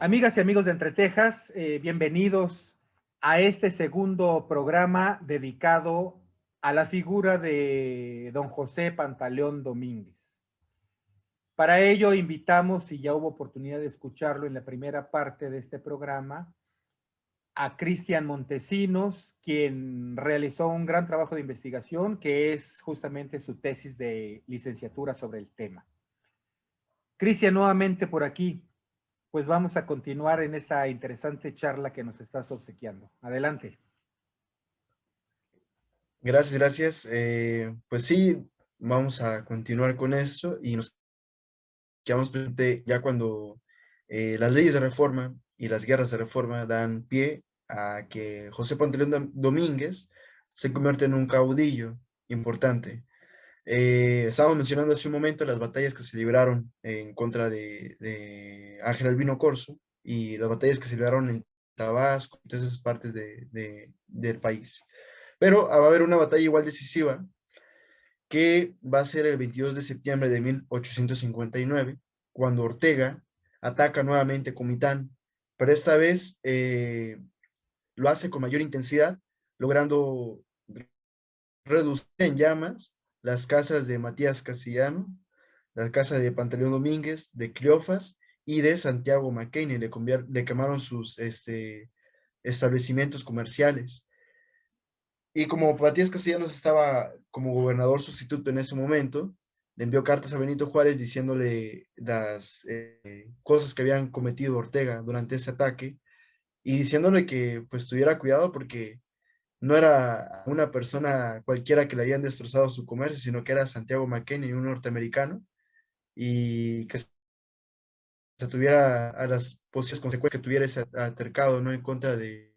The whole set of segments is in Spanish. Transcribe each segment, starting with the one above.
Amigas y amigos de Entre Tejas, bienvenidos a este segundo programa dedicado a la figura de don José Pantaleón Domínguez. Para ello invitamos, si ya hubo oportunidad de escucharlo en la primera parte de este programa, a Cristian Montesinos, quien realizó un gran trabajo de investigación, que es justamente su tesis de licenciatura sobre el tema. Cristian, nuevamente por aquí. Pues vamos a continuar en esta interesante charla que nos estás obsequiando. Adelante. Gracias, gracias. Pues sí, vamos a continuar con eso y nos quedamos presente ya cuando las leyes de reforma y las guerras de reforma dan pie a que José Pantaleón Domínguez se convierte en un caudillo importante. Estábamos mencionando hace un momento las batallas que se libraron en contra de Ángel Albino Corzo y las batallas que se libraron en Tabasco, en todas esas partes del país. Pero va a haber una batalla igual decisiva que va a ser el 22 de septiembre de 1859, cuando Ortega ataca nuevamente Comitán, pero esta vez lo hace con mayor intensidad, logrando reducir en llamas las casas de Matías Castellano, la casa de Pantaleón Domínguez, de Cleofas y de Santiago Mackay. Le quemaron sus establecimientos comerciales. Y como Matías Castellanos estaba como gobernador sustituto en ese momento, le envió cartas a Benito Juárez diciéndole las cosas que habían cometido Ortega durante ese ataque y diciéndole que pues tuviera cuidado porque no era una persona cualquiera que le habían destrozado su comercio, sino que era Santiago McKinney, un norteamericano, y que se tuviera a las posibles consecuencias que tuviera ese altercado, ¿no? En contra de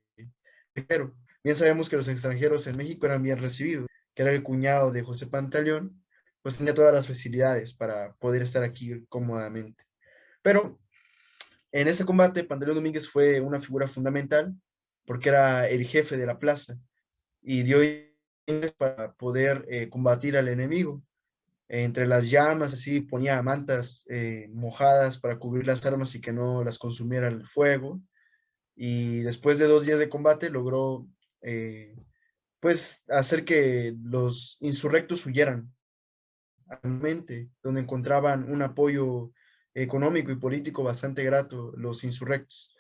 extranjero. Bien sabemos que los extranjeros en México eran bien recibidos, que era el cuñado de José Pantaleón, pues tenía todas las facilidades para poder estar aquí cómodamente. Pero en ese combate, Pantaleón Domínguez fue una figura fundamental porque era el jefe de la plaza y dio para poder combatir al enemigo. Entre las llamas, así ponía mantas mojadas para cubrir las armas y que no las consumiera el fuego. Y después de 2 días de combate logró pues hacer que los insurrectos huyeran, donde encontraban un apoyo económico y político bastante grato los insurrectos,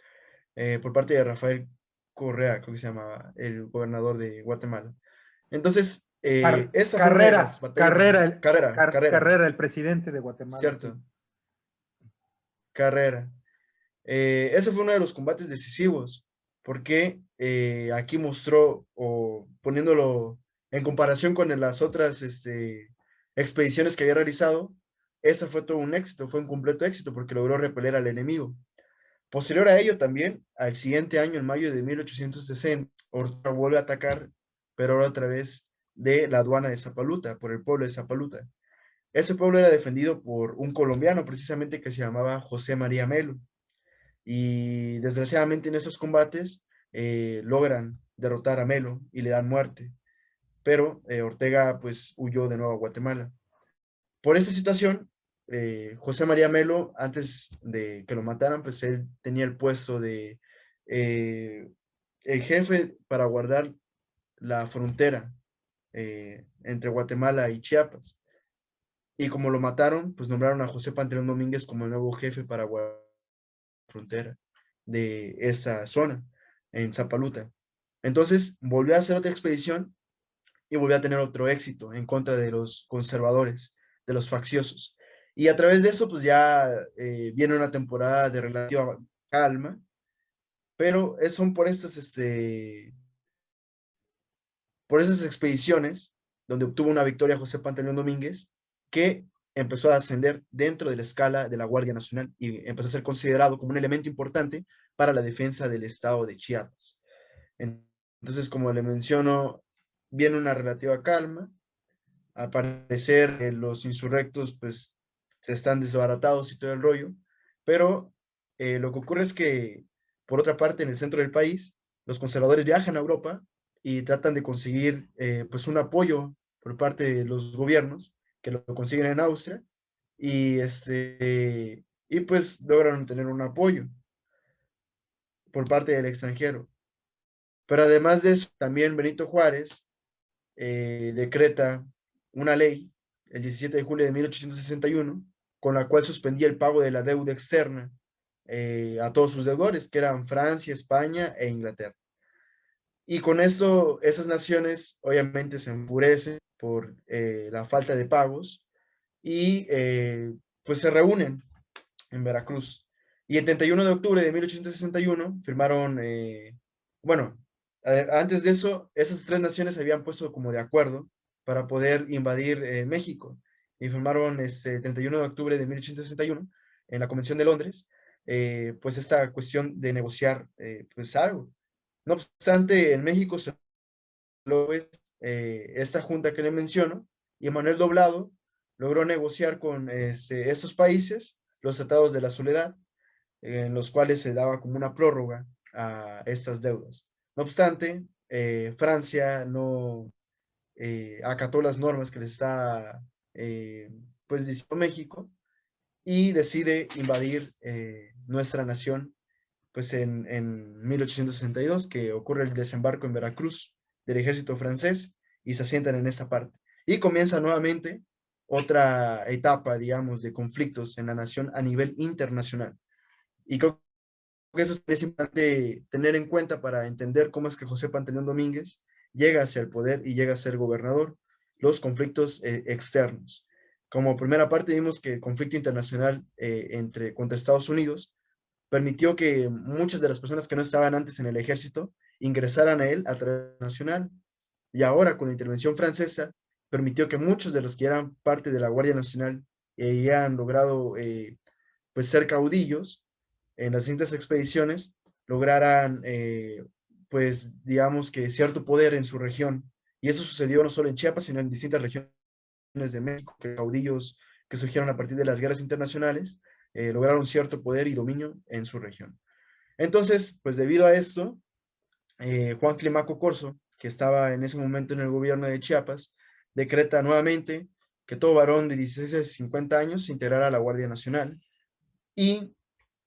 por parte de Rafael Correa, creo que se llamaba, el gobernador de Guatemala. Entonces, esta fue una de las batallas, Carrera, el presidente de Guatemala, sí. cierto, Carrera. Ese fue uno de los combates decisivos, porque aquí mostró, o poniéndolo en comparación con las otras expediciones que había realizado, esta fue todo un éxito, fue un completo éxito, porque logró repeler al enemigo. Posterior a ello también, al siguiente año, en mayo de 1860, Ortega vuelve a atacar, pero ahora otra vez de la aduana de Zapaluta, por el pueblo de Zapaluta. Ese pueblo era defendido por un colombiano precisamente que se llamaba José María Melo y desgraciadamente en esos combates logran derrotar a Melo y le dan muerte, pero Ortega pues huyó de nuevo a Guatemala. Por esta situación, José María Melo, antes de que lo mataran, pues él tenía el puesto de el jefe para guardar la frontera entre Guatemala y Chiapas. Y como lo mataron, pues nombraron a José Pantaleón Domínguez como el nuevo jefe para guardar la frontera de esa zona, en Zapaluta. Entonces volvió a hacer otra expedición y volvió a tener otro éxito en contra de los conservadores, de los facciosos. Y a través de eso, pues ya viene una temporada de relativa calma, pero son por esas expediciones donde obtuvo una victoria José Pantaleón Domínguez, que empezó a ascender dentro de la escala de la Guardia Nacional y empezó a ser considerado como un elemento importante para la defensa del estado de Chiapas. Entonces, como le menciono, viene una relativa calma. Al parecer, los insurrectos pues se están desbaratados y todo el rollo, pero lo que ocurre es que, por otra parte, en el centro del país, los conservadores viajan a Europa y tratan de conseguir pues un apoyo por parte de los gobiernos, que lo consiguen en Austria, y, y pues logran tener un apoyo. por parte del extranjero. Pero además de eso, también Benito Juárez decreta una ley el 17 de julio de 1861, con la cual suspendía el pago de la deuda externa a todos sus deudores, que eran Francia, España e Inglaterra. Y con esto, esas naciones obviamente se enfurecen por la falta de pagos y pues se reúnen en Veracruz. Y el 31 de octubre de 1861 firmaron, bueno, antes de eso, esas tres naciones se habían puesto como de acuerdo para poder invadir México. Y firmaron este 31 de octubre de 1861 en la Convención de Londres, pues esta cuestión de negociar pues algo. No obstante, en México se logró esta junta que le menciono, y Manuel Doblado logró negociar con estos países los tratados de la soledad, en los cuales se daba como una prórroga a estas deudas. No obstante, Francia no acató las normas que le está pues diciendo México y decide invadir nuestra nación pues en 1862, que ocurre el desembarco en Veracruz del ejército francés y se asientan en esta parte. Y comienza nuevamente otra etapa, digamos, de conflictos en la nación a nivel internacional. Y creo que eso es importante tener en cuenta para entender cómo es que José Pantaleón Domínguez llega hacia el poder y llega a ser gobernador, los conflictos externos. Como primera parte vimos que el conflicto internacional contra Estados Unidos permitió que muchas de las personas que no estaban antes en el ejército ingresaran a él a través nacional. Y ahora, con la intervención francesa, permitió que muchos de los que eran parte de la Guardia Nacional y han logrado pues ser caudillos en las distintas expediciones, lograran pues digamos que cierto poder en su región. Y eso sucedió no solo en Chiapas, sino en distintas regiones de México, que caudillos que surgieron a partir de las guerras internacionales lograron cierto poder y dominio en su región. Entonces, pues debido a esto, Juan Climaco Corzo, que estaba en ese momento en el gobierno de Chiapas, decreta nuevamente que todo varón de 16 a 50 años se integrara a la Guardia Nacional. Y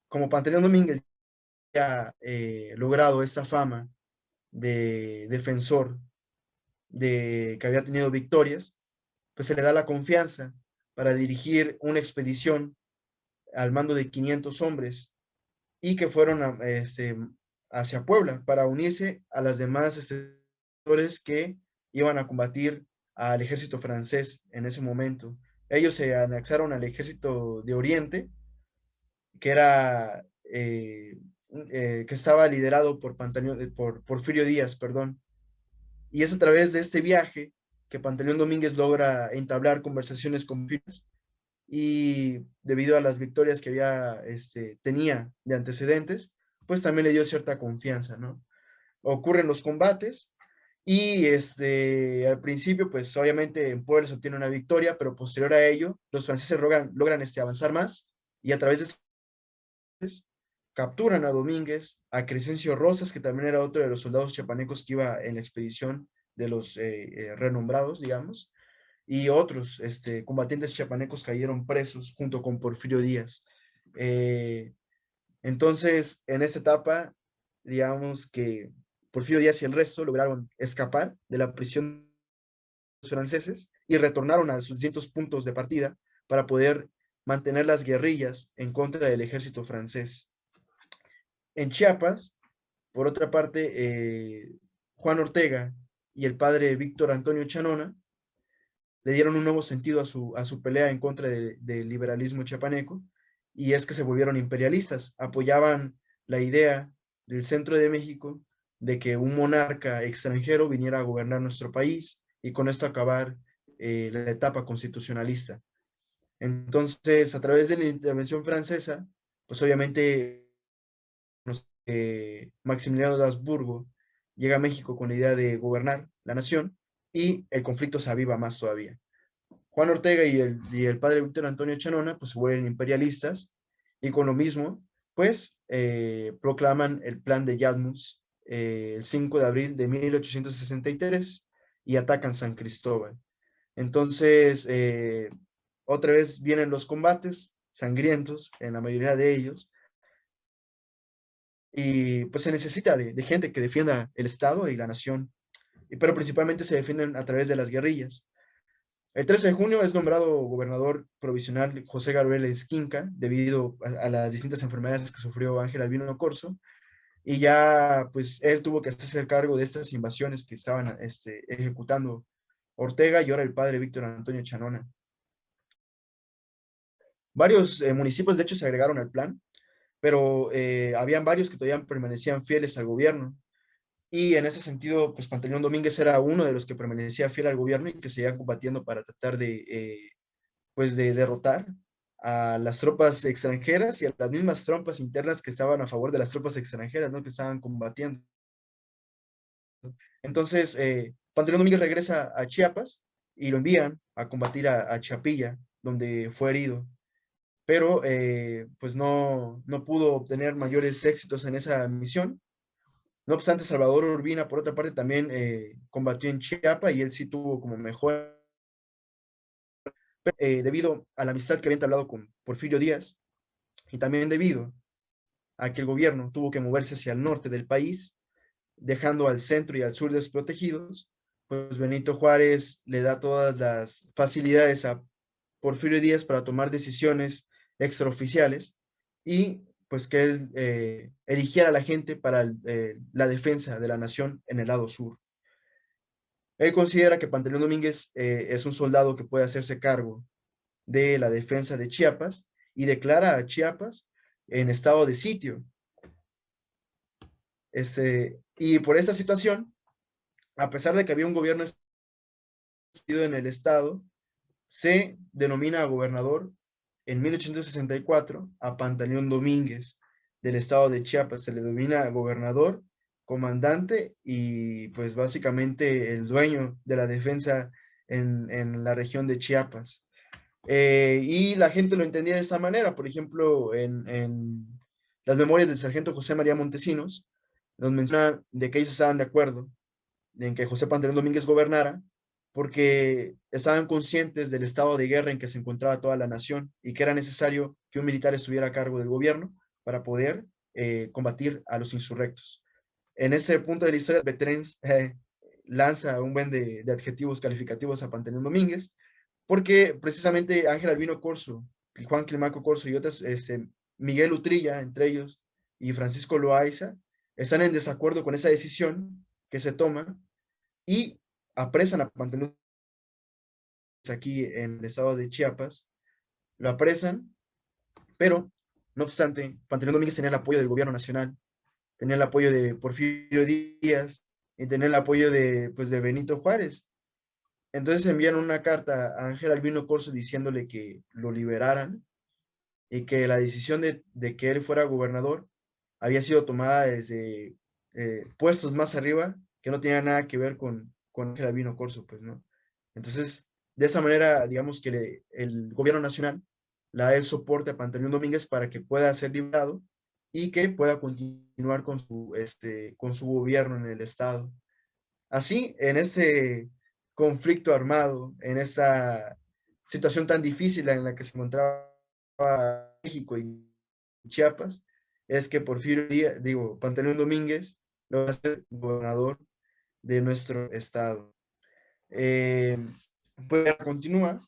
como Pantaleón Domínguez ya logrado esta fama de defensor, de que había tenido victorias, pues se le da la confianza para dirigir una expedición al mando de 500 hombres y que fueron hacia Puebla para unirse a las demás sectores que iban a combatir al ejército francés en ese momento. Ellos se anexaron al ejército de Oriente, que era que estaba liderado por Porfirio Díaz, perdón. Y es a través de este viaje que Pantaleón Domínguez logra entablar conversaciones con Fines, y debido a las victorias que tenía de antecedentes, pues también le dio cierta confianza, ¿no? Ocurren los combates y al principio, pues obviamente en Puebla se obtiene una victoria, pero posterior a ello, los franceses logran avanzar más y a través de capturan a Domínguez, a Crescencio Rosas, que también era otro de los soldados chiapanecos que iba en la expedición de los renombrados, digamos, y otros combatientes chiapanecos cayeron presos junto con Porfirio Díaz. Entonces, en esta etapa, digamos que Porfirio Díaz y el resto lograron escapar de la prisión de los franceses y retornaron a sus distintos puntos de partida para poder mantener las guerrillas en contra del ejército francés. En Chiapas, por otra parte, Juan Ortega y el padre Víctor Antonio Chanona le dieron un nuevo sentido a su pelea en contra del liberalismo chiapaneco, y es que se volvieron imperialistas, apoyaban la idea del centro de México de que un monarca extranjero viniera a gobernar nuestro país y con esto acabar la etapa constitucionalista. Entonces, a través de la intervención francesa, pues obviamente Maximiliano de Habsburgo llega a México con la idea de gobernar la nación y el conflicto se aviva más todavía. Juan Ortega y el padre Víctor Antonio Chanona pues se vuelven imperialistas y con lo mismo pues proclaman el plan de Yadmus el 5 de abril de 1863 y atacan San Cristóbal. Entonces otra vez vienen los combates sangrientos en la mayoría de ellos y pues se necesita de gente que defienda el Estado y la nación, pero principalmente se defienden a través de las guerrillas. El 13 de junio es nombrado gobernador provisional José Gabriel Esquinca debido a las distintas enfermedades que sufrió Ángel Albino Corzo, y ya pues él tuvo que hacerse cargo de estas invasiones que estaban ejecutando Ortega y ahora el padre Víctor Antonio Chanona. Varios municipios de hecho se agregaron al plan, pero habían varios que todavía permanecían fieles al gobierno. Y en ese sentido, pues Pantaleón Domínguez era uno de los que permanecía fiel al gobierno y que seguía combatiendo para tratar pues de derrotar a las tropas extranjeras y a las mismas tropas internas que estaban a favor de las tropas extranjeras, ¿no? Que estaban combatiendo. Entonces, Pantaleón Domínguez regresa a Chiapas y lo envían a combatir a Chapilla, donde fue herido, pero pues no pudo obtener mayores éxitos en esa misión. No obstante, Salvador Urbina, por otra parte, también combatió en Chiapas y él sí tuvo como mejor, debido a la amistad que había entablado con Porfirio Díaz y también debido a que el gobierno tuvo que moverse hacia el norte del país, dejando al centro y al sur desprotegidos, pues Benito Juárez le da todas las facilidades a Porfirio Díaz para tomar decisiones extraoficiales y pues que él eligiera a la gente para la defensa de la nación en el lado sur. Él considera que Pantaleón Domínguez es un soldado que puede hacerse cargo de la defensa de Chiapas y declara a Chiapas en estado de sitio. Y por esta situación, a pesar de que había un gobierno establecido en el estado, se denomina gobernador en 1864 a Pantaleón Domínguez del estado de Chiapas. Se le denomina gobernador, comandante y pues básicamente el dueño de la defensa en la región de Chiapas. Y la gente lo entendía de esa manera. Por ejemplo, en las memorias del sargento José María Montesinos, nos menciona de que ellos estaban de acuerdo en que José Pantaleón Domínguez gobernara, porque estaban conscientes del estado de guerra en que se encontraba toda la nación y que era necesario que un militar estuviera a cargo del gobierno para poder combatir a los insurrectos. En este punto de la historia, Betrens lanza un buen de adjetivos calificativos a Pantaleón Domínguez, porque precisamente Ángel Albino Corzo, Juan Climaco Corzo y otros, Miguel Utrilla, entre ellos, y Francisco Loaiza, están en desacuerdo con esa decisión que se toma y apresan a Pantaleón aquí en el estado de Chiapas, lo apresan, pero no obstante, Pantaleón Domínguez tenía el apoyo del gobierno nacional, tenía el apoyo de Porfirio Díaz y tenía el apoyo pues, de Benito Juárez. Entonces envían una carta a Ángel Albino Corzo diciéndole que lo liberaran y que la decisión de que él fuera gobernador había sido tomada desde puestos más arriba que no tenía nada que ver con Ángel Albino Corzo, pues, ¿no? Entonces, de esa manera, digamos que el gobierno nacional le da el soporte a Pantaleón Domínguez para que pueda ser liberado y que pueda continuar con su gobierno en el estado. Así, en este conflicto armado, en esta situación tan difícil en la que se encontraba México y Chiapas, es que Porfirio Díaz, Pantaleón Domínguez lo va a ser gobernador de nuestro estado. Pues continúa.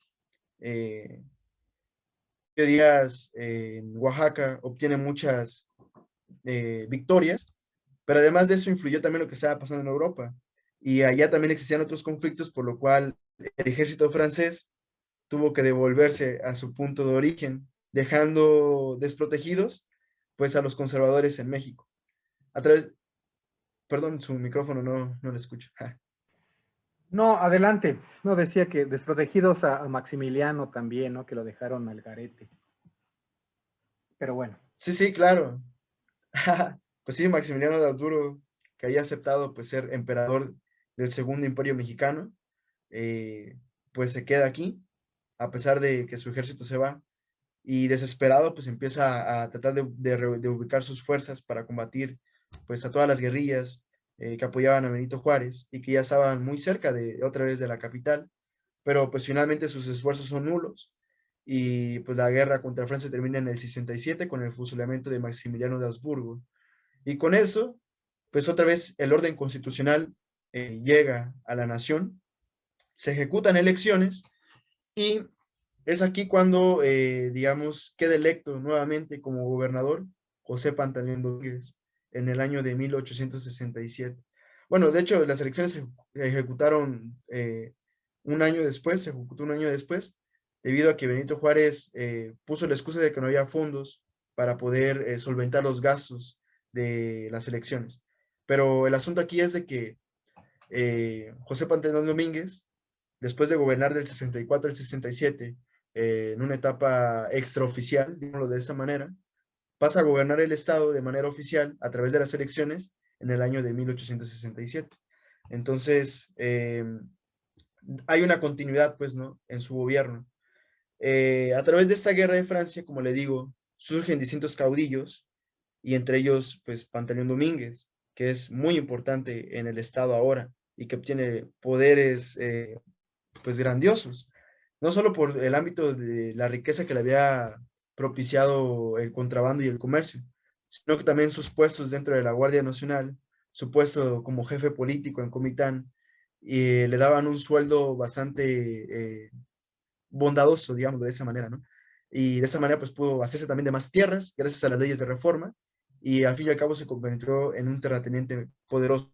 Díaz en Oaxaca obtiene muchas victorias, pero además de eso influyó también lo que estaba pasando en Europa. Y allá también existían otros conflictos, por lo cual el ejército francés tuvo que devolverse a su punto de origen, dejando desprotegidos pues a los conservadores en México. A través, perdón, su micrófono no lo escucho. No, adelante. No, decía que desprotegidos a Maximiliano también, ¿no? Que lo dejaron al garete. Pero bueno. Sí, claro. Pues sí, Maximiliano de Habsburgo, que había aceptado pues ser emperador del Segundo Imperio Mexicano, pues se queda aquí, a pesar de que su ejército se va, y desesperado pues empieza a tratar de ubicar sus fuerzas para combatir pues a todas las guerrillas que apoyaban a Benito Juárez y que ya estaban muy cerca de otra vez de la capital, pero pues finalmente sus esfuerzos son nulos y pues la guerra contra Francia termina en el 67 con el fusilamiento de Maximiliano de Habsburgo. Y con eso, pues otra vez el orden constitucional llega a la nación, se ejecutan elecciones y es aquí cuando, digamos, queda electo nuevamente como gobernador José Pantaleón Domínguez en el año de 1867. Bueno, de hecho, las elecciones se ejecutaron un año después, se ejecutó un año después, debido a que Benito Juárez puso la excusa de que no había fondos para poder solventar los gastos de las elecciones. Pero el asunto aquí es de que José Pantaleón Domínguez, después de gobernar del 64 al 67, en una etapa extraoficial, digámoslo de esa manera, pasa a gobernar el Estado de manera oficial a través de las elecciones en el año de 1867. Entonces, hay una continuidad, pues, ¿no? En su gobierno. A través de esta guerra de Francia, como le digo, surgen distintos caudillos y entre ellos, pues, Pantaleón Domínguez, que es muy importante en el Estado ahora y que obtiene poderes, pues, grandiosos, no solo por el ámbito de la riqueza que le había propiciado el contrabando y el comercio, sino que también sus puestos dentro de la Guardia Nacional, su puesto como jefe político en Comitán, y le daban un sueldo bastante bondadoso, digamos, de esa manera, ¿no? Y de esa manera, pues pudo hacerse también de más tierras, gracias a las leyes de reforma, y al fin y al cabo se convirtió en un terrateniente poderoso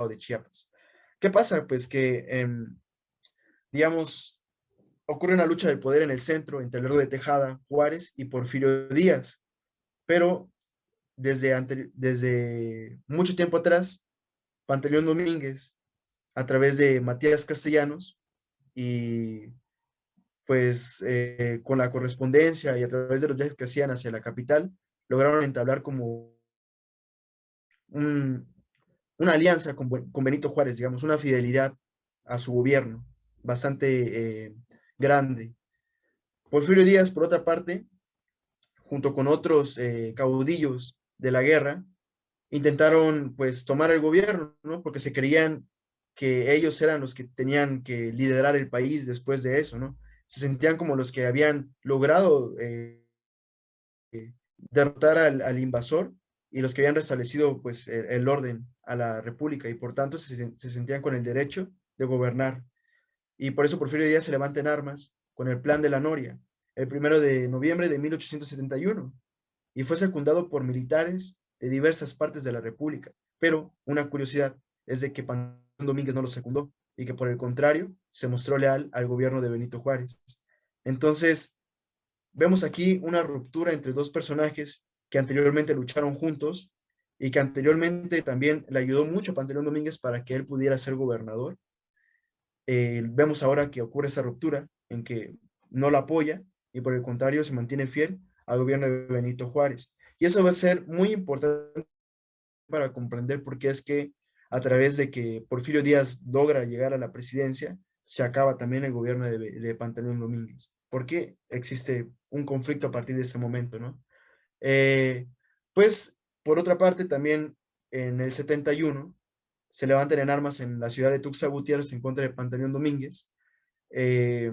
de Chiapas. ¿Qué pasa? Pues que, digamos, ocurre una lucha de poder en el centro entre Lerdo de Tejada, Juárez y Porfirio Díaz, pero desde mucho tiempo atrás, Pantaleón Domínguez, a través de Matías Castellanos y pues con la correspondencia y a través de los viajes que hacían hacia la capital, lograron entablar como un, una alianza con Benito Juárez, digamos, una fidelidad a su gobierno bastante grande. Porfirio Díaz, por otra parte, junto con otros caudillos de la guerra, intentaron pues tomar el gobierno, ¿no? Porque se creían que ellos eran los que tenían que liderar el país después de eso, ¿no? Se sentían como los que habían logrado derrotar al invasor y los que habían restablecido pues el orden a la república y por tanto se sentían con el derecho de gobernar. Y por eso Porfirio Díaz se levanta en armas con el Plan de la Noria, el 1 de noviembre de 1871, y fue secundado por militares de diversas partes de la República. Pero una curiosidad es de que Pantaleón Domínguez no lo secundó y que por el contrario se mostró leal al gobierno de Benito Juárez. Entonces, vemos aquí una ruptura entre dos personajes que anteriormente lucharon juntos y que anteriormente también le ayudó mucho a Pantaleón Domínguez para que él pudiera ser gobernador. Vemos ahora que ocurre esa ruptura en que no la apoya y por el contrario se mantiene fiel al gobierno de Benito Juárez. Y eso va a ser muy importante para comprender por qué es que a través de que Porfirio Díaz logra llegar a la presidencia, se acaba también el gobierno de Pantaleón Domínguez. ¿Por qué existe un conflicto a partir de ese momento, no? Eh, pues, por otra parte, también en el 71 se levantan en armas en la ciudad de Tuxtla Gutiérrez en contra de Pantaleón Domínguez, eh,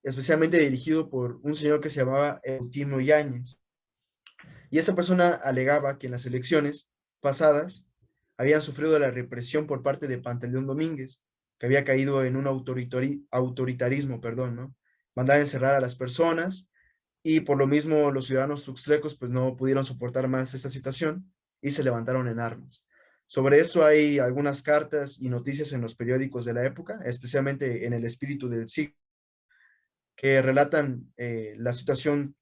especialmente dirigido por un señor que se llamaba Eutimo Yáñez. Y esta persona alegaba que en las elecciones pasadas habían sufrido la represión por parte de Pantaleón Domínguez, que había caído en un autoritarismo, perdón, ¿no? Mandaba encerrar a las personas y por lo mismo los ciudadanos tuxtlecos pues no pudieron soportar más esta situación y se levantaron en armas. Sobre eso hay algunas cartas y noticias en los periódicos de la época, especialmente en El Espíritu del Siglo, que relatan la situación,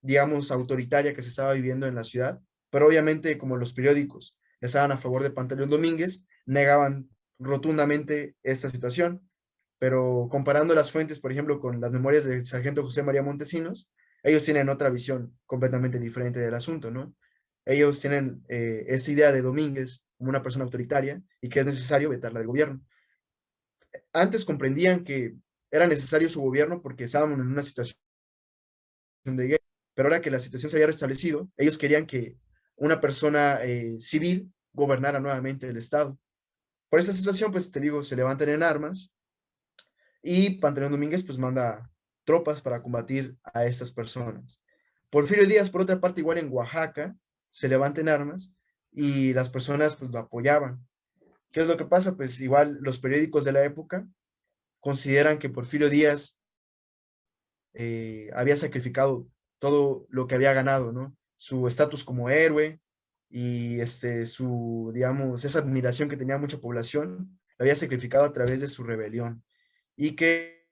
digamos, autoritaria que se estaba viviendo en la ciudad, pero obviamente como los periódicos estaban a favor de Pantaleón Domínguez, negaban rotundamente esta situación, pero comparando las fuentes, por ejemplo, con las memorias del sargento José María Montesinos, ellos tienen otra visión completamente diferente del asunto, ¿no? Ellos tienen esta idea de Domínguez como una persona autoritaria y que es necesario vetarla del gobierno. Antes comprendían que era necesario su gobierno porque estábamos en una situación de guerra, pero ahora que la situación se había restablecido, ellos querían que una persona civil gobernara nuevamente el Estado. Por esta situación, pues te digo, se levantan en armas y Pantaleón Domínguez pues manda tropas para combatir a estas personas. Porfirio Díaz, por otra parte, igual en Oaxaca, se levanta en armas y las personas pues lo apoyaban. ¿Qué es lo que pasa? Pues igual los periódicos de la época consideran que Porfirio Díaz había sacrificado todo lo que había ganado, ¿no? Su estatus como héroe y su, digamos, esa admiración que tenía mucha población, lo había sacrificado a través de su rebelión y que,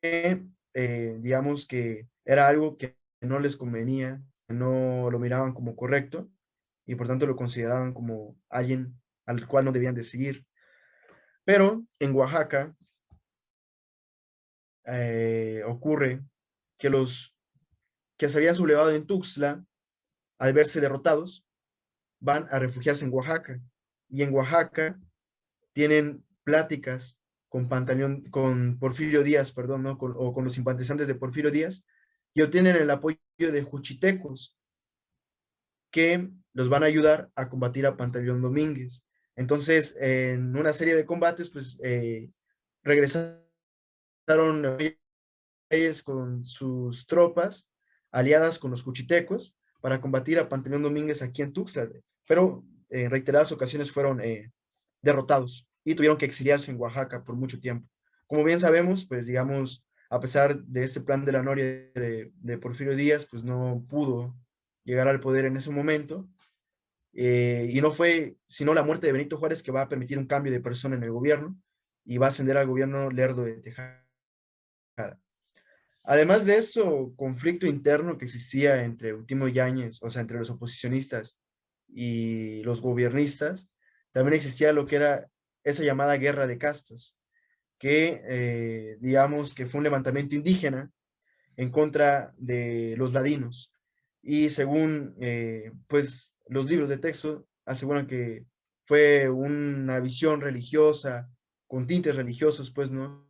digamos, que era algo que no les convenía, que no lo miraban como correcto y por tanto lo consideraban como alguien al cual no debían de seguir. Pero en Oaxaca ocurre que los que se habían sublevado en Tuxtla, al verse derrotados, van a refugiarse en Oaxaca. Y en Oaxaca tienen pláticas con Porfirio Díaz, perdón, ¿no? O con los simpatizantes de Porfirio Díaz, y obtienen el apoyo de juchitecos, que los van a ayudar a combatir a Pantaleón Domínguez. Entonces, en una serie de combates, pues regresaron con sus tropas aliadas con los cuchitecos para combatir a Pantaleón Domínguez aquí en Tuxtla, pero en reiteradas ocasiones fueron derrotados y tuvieron que exiliarse en Oaxaca por mucho tiempo. Como bien sabemos, pues digamos, a pesar de este plan de la Noria de Porfirio Díaz, pues no pudo llegar al poder en ese momento, y no fue sino la muerte de Benito Juárez que va a permitir un cambio de persona en el gobierno y va a ascender al gobierno Lerdo de Tejada. Además de eso, conflicto interno que existía entre Ultimo Yáñez, o sea, entre los oposicionistas y los gobiernistas, también existía lo que era esa llamada guerra de castas, que digamos que fue un levantamiento indígena en contra de los ladinos. Y según pues los libros de texto aseguran que fue una visión religiosa, con tintes religiosos, pues, ¿no?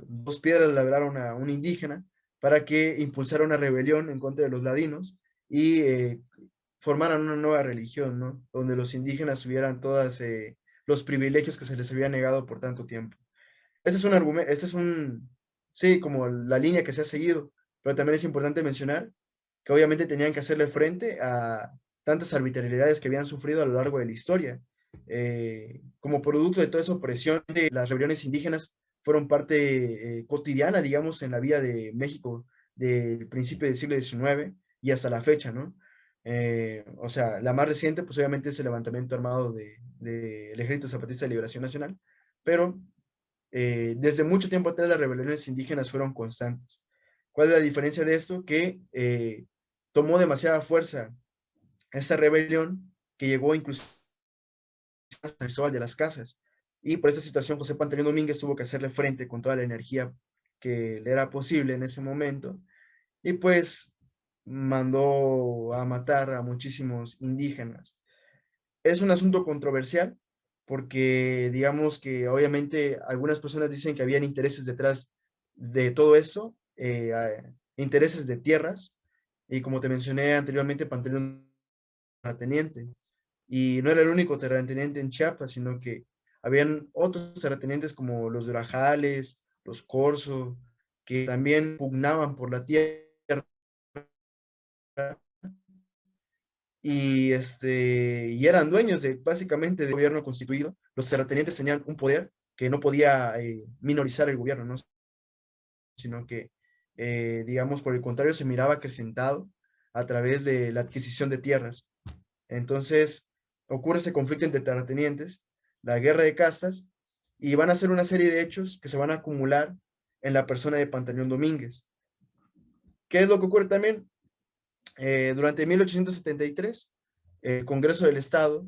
Dos piedras labraron a un indígena para que impulsara una rebelión en contra de los ladinos y formaran una nueva religión, ¿no? Donde los indígenas tuvieran todos los privilegios que se les había negado por tanto tiempo. Este es un argumento, sí, como la línea que se ha seguido, pero también es importante mencionar que obviamente tenían que hacerle frente a tantas arbitrariedades que habían sufrido a lo largo de la historia. Como producto de toda esa opresión, las rebeliones indígenas fueron parte cotidiana, digamos, en la vida de México del principio del siglo XIX y hasta la fecha, ¿no? O sea, la más reciente, pues obviamente es el levantamiento armado del Ejército Zapatista de Liberación Nacional, pero desde mucho tiempo atrás las rebeliones indígenas fueron constantes. ¿Cuál es la diferencia de esto? Que tomó demasiada fuerza esta rebelión que llegó incluso hasta Cristóbal de las Casas. Y por esta situación José Pantaleón Domínguez tuvo que hacerle frente con toda la energía que le era posible en ese momento. Y pues mandó a matar a muchísimos indígenas. Es un asunto controversial porque digamos que obviamente algunas personas dicen que habían intereses detrás de todo eso, intereses de tierras, y como te mencioné anteriormente, Pantaleón era terrateniente, y no era el único terrateniente en Chiapas, sino que habían otros terratenientes como los Durajales, los Corzo, que también pugnaban por la tierra y eran dueños de básicamente del gobierno constituido. Los terratenientes tenían un poder que no podía minorizar el gobierno, ¿no? Sino que, digamos, por el contrario, se miraba acrecentado a través de la adquisición de tierras. Entonces, ocurre ese conflicto entre terratenientes, la guerra de castas, y van a ser una serie de hechos que se van a acumular en la persona de Pantaleón Domínguez. ¿Qué es lo que ocurre también? Durante 1873, el Congreso del Estado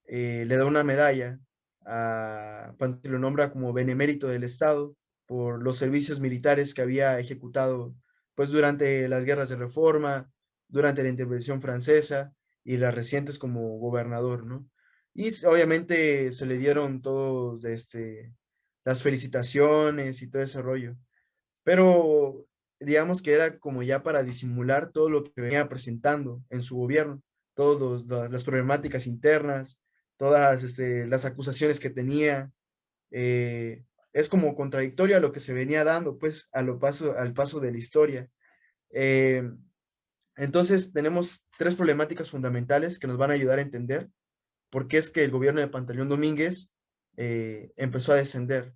le da una medalla a lo nombra como benemérito del Estado por los servicios militares que había ejecutado pues durante las guerras de reforma, durante la intervención francesa y las recientes como gobernador, ¿no? Y obviamente se le dieron todos las felicitaciones y todo ese rollo, pero digamos que era como ya para disimular todo lo que venía presentando en su gobierno, todas las problemáticas internas, todas las acusaciones que tenía. Es como contradictorio a lo que se venía dando, pues, al paso de la historia. Eh, Entonces tenemos tres problemáticas fundamentales que nos van a ayudar a entender por qué es que el gobierno de Pantaleón Domínguez empezó a descender.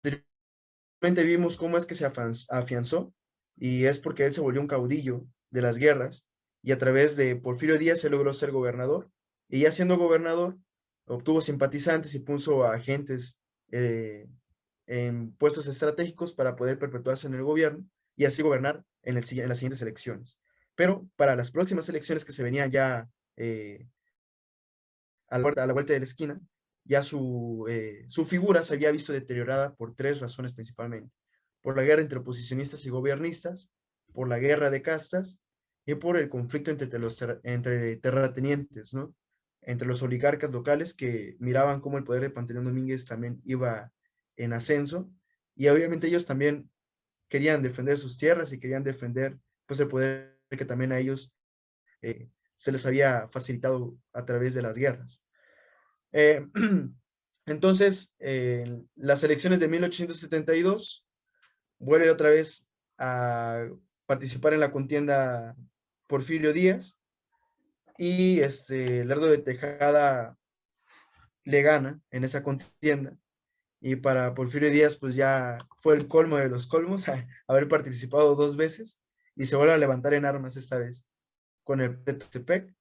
Anteriormente vimos cómo es que se afianzó, y es porque él se volvió un caudillo de las guerras, y a través de Porfirio Díaz se logró ser gobernador, y ya siendo gobernador obtuvo simpatizantes y puso a agentes en puestos estratégicos para poder perpetuarse en el gobierno y así gobernar en las siguientes elecciones. Pero para las próximas elecciones que se venían ya a la vuelta de la esquina, ya su figura se había visto deteriorada por tres razones principalmente: por la guerra entre oposicionistas y gobiernistas, por la guerra de castas y por el conflicto entre terratenientes, ¿no? Entre los oligarcas locales que miraban cómo el poder de Pantaleón Domínguez también iba en ascenso, y obviamente ellos también querían defender sus tierras y querían defender pues el poder que también a ellos se les había facilitado a través de las guerras. Eh, entonces, las elecciones de 1872 vuelve otra vez a participar en la contienda Porfirio Díaz, y Lerdo de Tejada le gana en esa contienda, y para Porfirio Díaz pues ya fue el colmo de los colmos haber participado dos veces, y se vuelve a levantar en armas esta vez con el de Tuxtepec,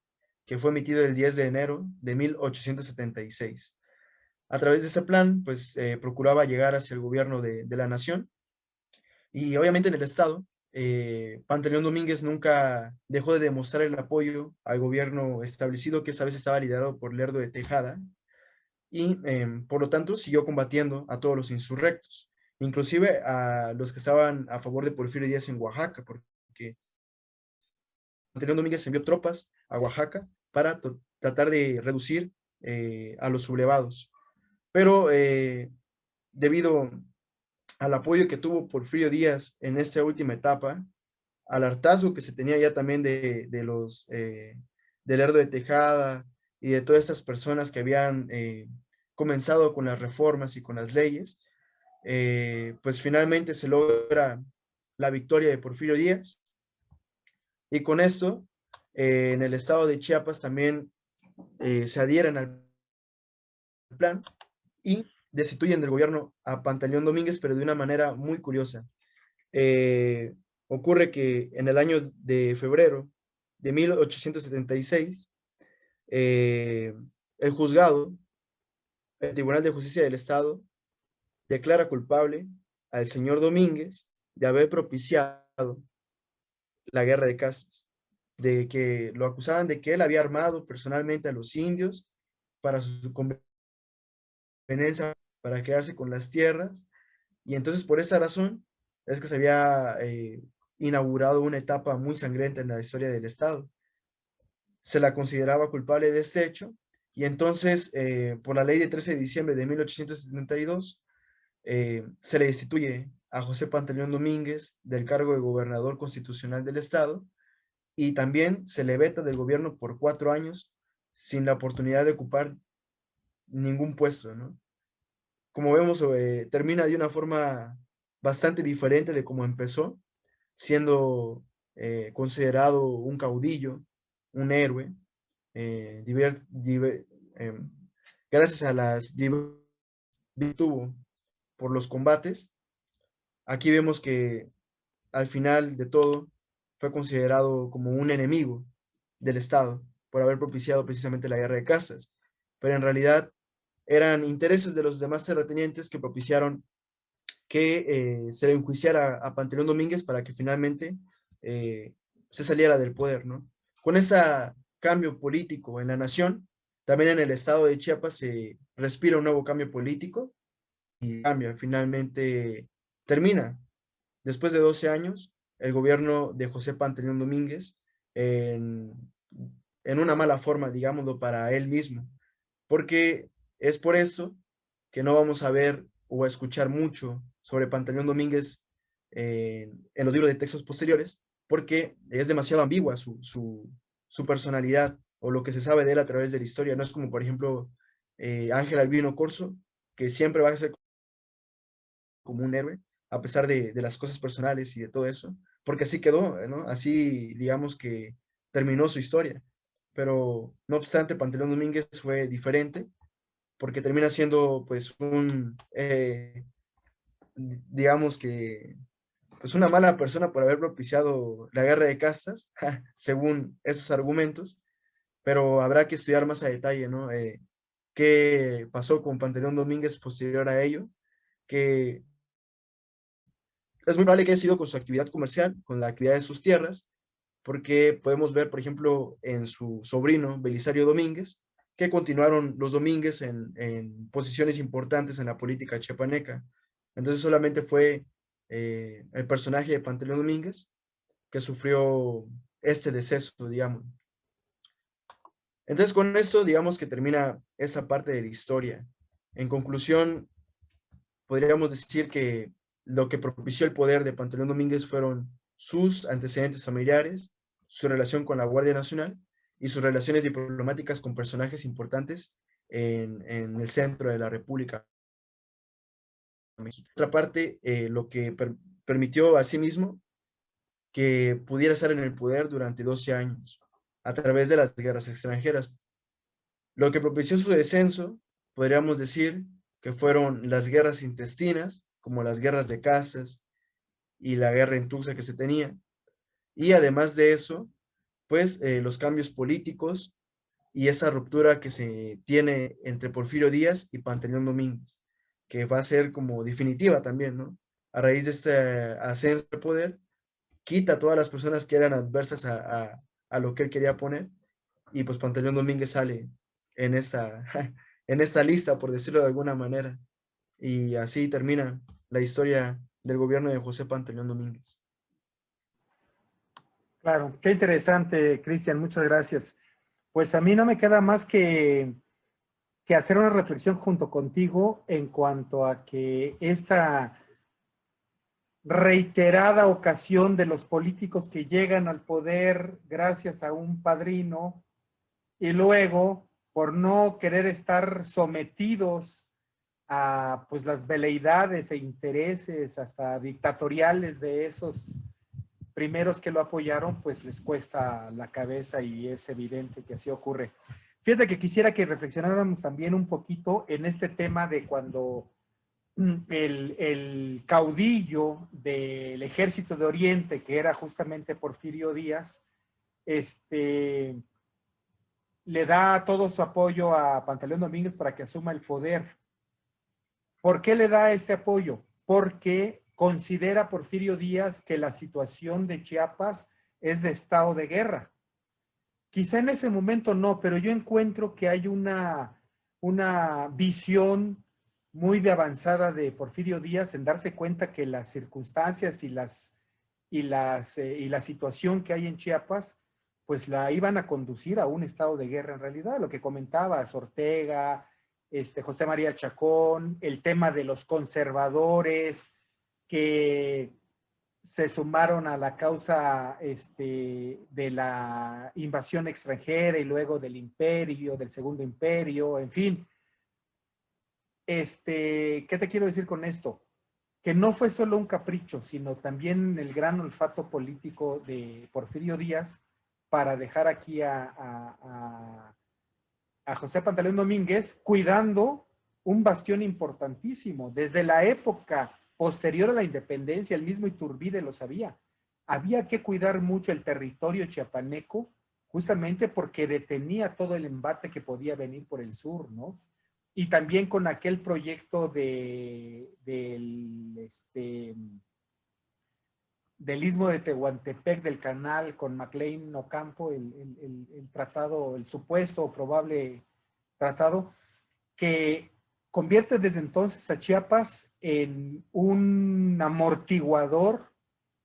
que fue emitido el 10 de enero de 1876. A través de este plan, pues procuraba llegar hacia el gobierno de la nación, y obviamente en el Estado, Pantaleón Domínguez nunca dejó de demostrar el apoyo al gobierno establecido, que esta vez estaba liderado por Lerdo de Tejada, y por lo tanto siguió combatiendo a todos los insurrectos, inclusive a los que estaban a favor de Porfirio Díaz en Oaxaca, porque Pantaleón Domínguez envió tropas a Oaxaca para tratar de reducir a los sublevados. Pero debido al apoyo que tuvo Porfirio Díaz en esta última etapa, al hartazgo que se tenía ya también de Lerdo de Tejada y de todas estas personas que habían comenzado con las reformas y con las leyes, pues finalmente se logra la victoria de Porfirio Díaz, y con esto en el estado de Chiapas también se adhieren al plan y destituyen del gobierno a Pantaleón Domínguez, pero de una manera muy curiosa. Ocurre que en el año de febrero de 1876, el juzgado, el Tribunal de Justicia del Estado, declara culpable al señor Domínguez de haber propiciado la guerra de castas, de que lo acusaban de que él había armado personalmente a los indios para su conveniencia, para quedarse con las tierras, y entonces por esta razón es que se había inaugurado una etapa muy sangrienta en la historia del Estado. Se la consideraba culpable de este hecho, y entonces por la ley de 13 de diciembre de 1872 se le destituye a José Pantaleón Domínguez del cargo de gobernador constitucional del Estado, y también se le veta del gobierno por 4 años sin la oportunidad de ocupar ningún puesto, ¿no? Como vemos, termina de una forma bastante diferente de cómo empezó, siendo considerado un caudillo, un héroe, eh, gracias a las que tuvo por los combates. Aquí vemos que al final de todo fue considerado como un enemigo del Estado por haber propiciado precisamente la guerra de castas, pero en realidad eran intereses de los demás terratenientes que propiciaron que se le enjuiciara a Pantaleón Domínguez para que finalmente se saliera del poder, ¿no? Con este cambio político en la nación, también en el estado de Chiapas se respira un nuevo cambio político, y cambia, finalmente termina, después de 12 años, el gobierno de José Pantaleón Domínguez en, en una mala forma, digámoslo, para él mismo, porque es por eso que no vamos a ver o a escuchar mucho sobre Pantaleón Domínguez en los libros de textos posteriores, porque es demasiado ambigua su personalidad o lo que se sabe de él a través de la historia. No es como, por ejemplo, Ángel Albino Corzo, que siempre va a ser como un héroe, a pesar de las cosas personales y de todo eso. porque así quedó, ¿no? Así, digamos que terminó su historia. Pero no obstante, Pantaleón Domínguez fue diferente, porque termina siendo, pues, digamos que, pues, una mala persona por haber propiciado la guerra de castas, según esos argumentos, pero habrá que estudiar más a detalle, ¿no? Qué pasó con Pantaleón Domínguez posterior a ello, que es muy probable que haya sido con su actividad comercial, con la actividad de sus tierras, porque podemos ver, por ejemplo, en su sobrino, Belisario Domínguez, que continuaron los Domínguez posiciones importantes en la política chiapaneca. Entonces solamente fue el personaje de Pantaleón Domínguez que sufrió este deceso, digamos. Entonces con esto, digamos que termina esta parte de la historia. En conclusión, podríamos decir que lo que propició el poder de Pantaleón Domínguez fueron sus antecedentes familiares, su relación con la Guardia Nacional y sus relaciones diplomáticas con personajes importantes en el centro de la República Mexicana. Por otra parte, lo que permitió a sí mismo que pudiera estar en el poder durante 12 años a través de las guerras extranjeras. Lo que propició su descenso, podríamos decir que fueron las guerras intestinas, como las guerras de castas y la guerra en Tuxtla que se tenía. Y además de eso, pues los cambios políticos y esa ruptura que se tiene entre Porfirio Díaz y Pantaleón Domínguez, que va a ser como definitiva también, ¿no? A raíz de este ascenso de poder, quita a todas las personas que eran adversas a lo que él quería poner, y pues Pantaleón Domínguez sale en esta, en esta lista, por decirlo de alguna manera. Y así termina la historia del gobierno de José Pantaleón Domínguez. Claro, qué interesante, Cristian, muchas gracias. Pues a mí no me queda más que hacer una reflexión junto contigo en cuanto a que esta reiterada ocasión de los políticos que llegan al poder gracias a un padrino y luego, por no querer estar sometidos a pues las veleidades e intereses hasta dictatoriales de esos primeros que lo apoyaron, pues les cuesta la cabeza y es evidente que así ocurre. Fíjate que quisiera que reflexionáramos también un poquito en este tema de cuando el caudillo del ejército de Oriente, que era justamente Porfirio Díaz, le da todo su apoyo a Pantaleón Domínguez para que asuma el poder. ¿Por qué le da este apoyo? Porque considera Porfirio Díaz que la situación de Chiapas es de estado de guerra. Quizá en ese momento no, pero yo encuentro que hay una visión muy de avanzada de Porfirio Díaz en darse cuenta que las circunstancias y la situación que hay en Chiapas, pues la iban a conducir a un estado de guerra en realidad. Lo que comentaba Ortega, José María Chacón, el tema de los conservadores que se sumaron a la causa de la invasión extranjera y luego del imperio, del segundo imperio, en fin. ¿Qué te quiero decir con esto? Que no fue solo un capricho, sino también el gran olfato político de Porfirio Díaz para dejar aquí a José Pantaleón Domínguez cuidando un bastión importantísimo. Desde la época posterior a la independencia, el mismo Iturbide lo sabía. Había que cuidar mucho el territorio chiapaneco, justamente porque detenía todo el embate que podía venir por el sur, ¿no? Y también con aquel proyecto del istmo de Tehuantepec, del canal con McLean Ocampo, el tratado, el supuesto o probable tratado, que convierte desde entonces a Chiapas en un amortiguador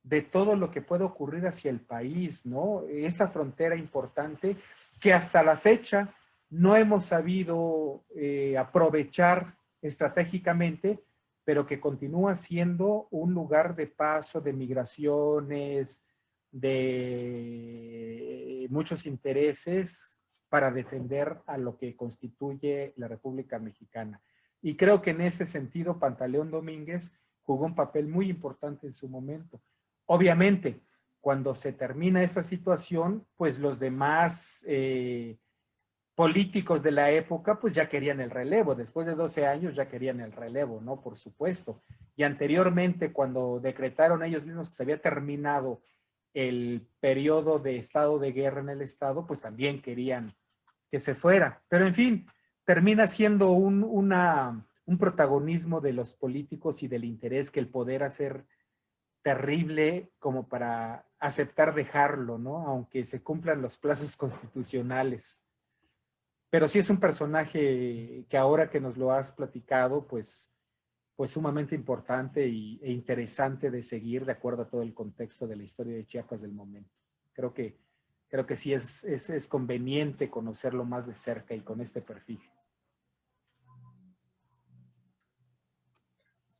de todo lo que puede ocurrir hacia el país, ¿no? Esta frontera importante que hasta la fecha no hemos sabido aprovechar estratégicamente, pero que continúa siendo un lugar de paso de migraciones, de muchos intereses para defender a lo que constituye la República Mexicana. Y creo que en ese sentido Pantaleón Domínguez jugó un papel muy importante en su momento. Obviamente, cuando se termina esa situación, pues los demás políticos de la época, pues ya querían el relevo. Después de 12 años ya querían el relevo, ¿no? Por supuesto. Y anteriormente, cuando decretaron ellos mismos que se había terminado el periodo de estado de guerra en el estado, pues también querían que se fuera. Pero en fin, termina siendo un protagonismo de los políticos y del interés que el poder hacer terrible como para aceptar dejarlo, ¿no? Aunque se cumplan los plazos constitucionales. Pero sí es un personaje que ahora que nos lo has platicado, pues sumamente importante e interesante de seguir de acuerdo a todo el contexto de la historia de Chiapas del momento. Creo que, creo que sí es conveniente conocerlo más de cerca y con este perfil.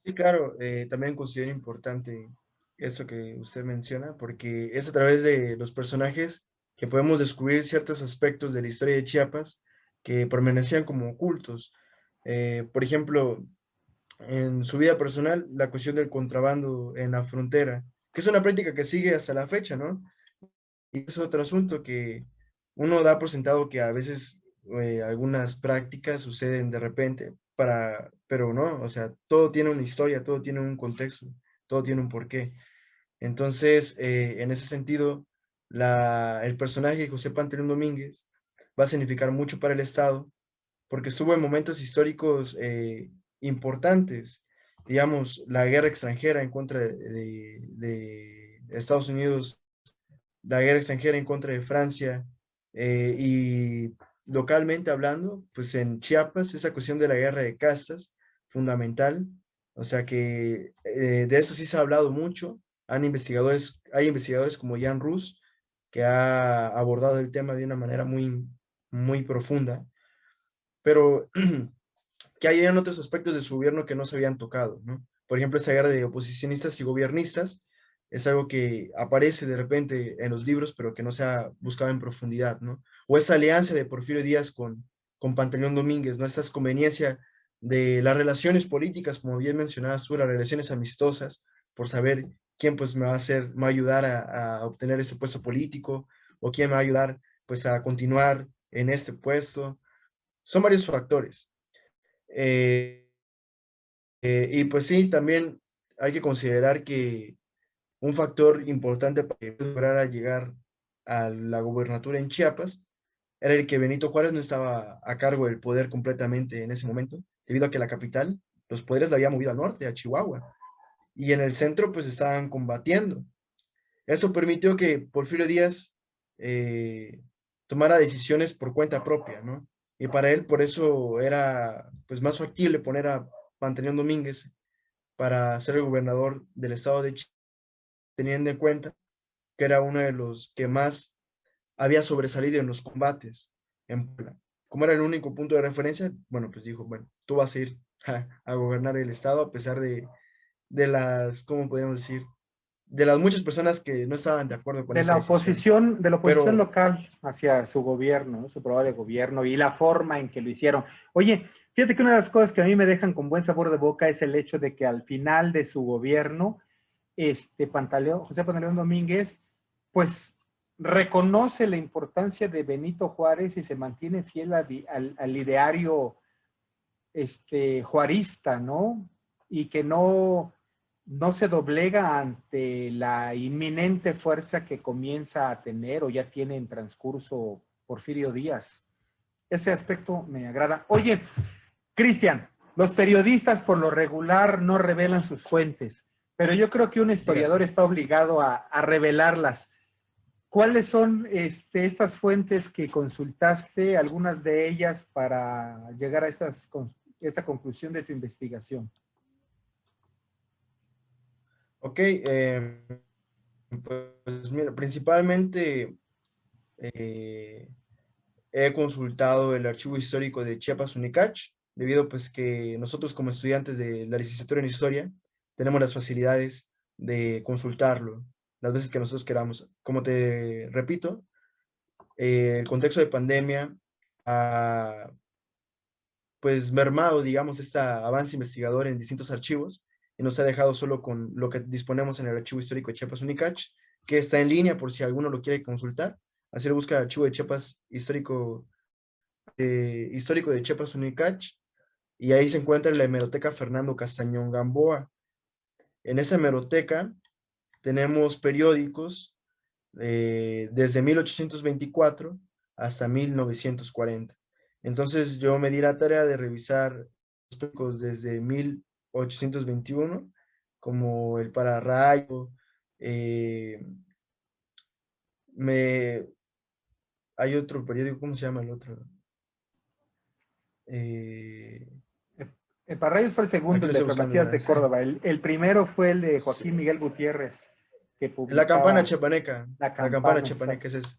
Sí, claro, también considero importante eso que usted menciona, porque es a través de los personajes que podemos descubrir ciertos aspectos de la historia de Chiapas que permanecían como ocultos. Por ejemplo, en su vida personal, la cuestión del contrabando en la frontera, que es una práctica que sigue hasta la fecha, ¿no? Y es otro asunto que uno da por sentado que a veces algunas prácticas suceden de repente, pero no, o sea, todo tiene una historia, todo tiene un contexto, todo tiene un porqué. Entonces, en ese sentido, el personaje de José Pantaleón Domínguez va a significar mucho para el Estado, porque estuvo en momentos históricos importantes, digamos, la guerra extranjera en contra de Estados Unidos, la guerra extranjera en contra de Francia, y localmente hablando, pues en Chiapas, esa cuestión de la guerra de castas, fundamental, o sea que de eso sí se ha hablado mucho, hay investigadores como Jan Rus, que ha abordado el tema de una manera muy profunda, pero que hayan otros aspectos de su gobierno que no se habían tocado, ¿no? Por ejemplo, esa guerra de oposicionistas y gobiernistas es algo que aparece de repente en los libros, pero que no se ha buscado en profundidad, ¿no? O esa alianza de Porfirio Díaz con Pantaleón Domínguez, ¿no? Esta conveniencia de las relaciones políticas, como bien mencionabas tú, las relaciones amistosas, por saber quién pues me va a hacer, me va a ayudar a obtener ese puesto político, o quién me va a ayudar pues a continuar en este puesto. Son varios factores. Eh, y pues sí, también hay que considerar que un factor importante para que lograra llegar a la gobernatura en Chiapas era el que Benito Juárez no estaba a cargo del poder completamente en ese momento, debido a que la capital, los poderes la había movido al norte, a Chihuahua, y en el centro pues estaban combatiendo. Eso permitió que Porfirio Díaz eh, tomara decisiones por cuenta propia, ¿no? Y para él por eso era pues más factible poner a Pantaleón Domínguez para ser el gobernador del estado de Chiapas, teniendo en cuenta que era uno de los que más había sobresalido en los combates en Puebla. Como era el único punto de referencia, bueno, pues dijo, bueno, tú vas a ir a gobernar el estado a pesar de las, ¿cómo podemos decir? De las muchas personas que no estaban de acuerdo con esa decisión. De la oposición Pero, local hacia su gobierno, ¿no? Su probable gobierno y la forma en que lo hicieron. Oye, fíjate que una de las cosas que a mí me dejan con buen sabor de boca es el hecho de que al final de su gobierno, José Pantaleón Domínguez, pues reconoce la importancia de Benito Juárez y se mantiene fiel al ideario juarista, ¿no? Y que no se doblega ante la inminente fuerza que comienza a tener o ya tiene en transcurso Porfirio Díaz. Ese aspecto me agrada. Oye, Cristian, los periodistas por lo regular no revelan sus fuentes, pero yo creo que un dígame, historiador está obligado a revelarlas. ¿Cuáles son estas fuentes que consultaste, algunas de ellas, para llegar a esta conclusión de tu investigación? ok, pues mira, principalmente eh, he consultado el archivo histórico de Chiapas Unicach, debido pues que nosotros como estudiantes de la licenciatura en Historia tenemos las facilidades de consultarlo las veces que nosotros queramos. Como te repito, el contexto de pandemia ha pues mermado, digamos, este avance investigador en distintos archivos y nos ha dejado solo con lo que disponemos en el archivo histórico de Chiapas Unicach, que está en línea por si alguno lo quiere consultar. Así lo busca Archivo de Chiapas Histórico, Histórico de Chiapas Unicach, y ahí se encuentra la hemeroteca Fernando Castañón Gamboa. En esa hemeroteca tenemos periódicos desde 1824 hasta 1940. Entonces yo me di la tarea de revisar los periódicos desde 1821, como el Pararrayo. Hay otro periódico, ¿cómo se llama el otro? Eh, El Parrayos fue el segundo, Aquí el lo de estoy Fray buscando. Matías de Córdoba. El primero fue el de Sí, Joaquín Miguel Gutiérrez, que La Campana publicaba Chiapaneca. La La Campana Campana, Chiapaneca exacto. es ese.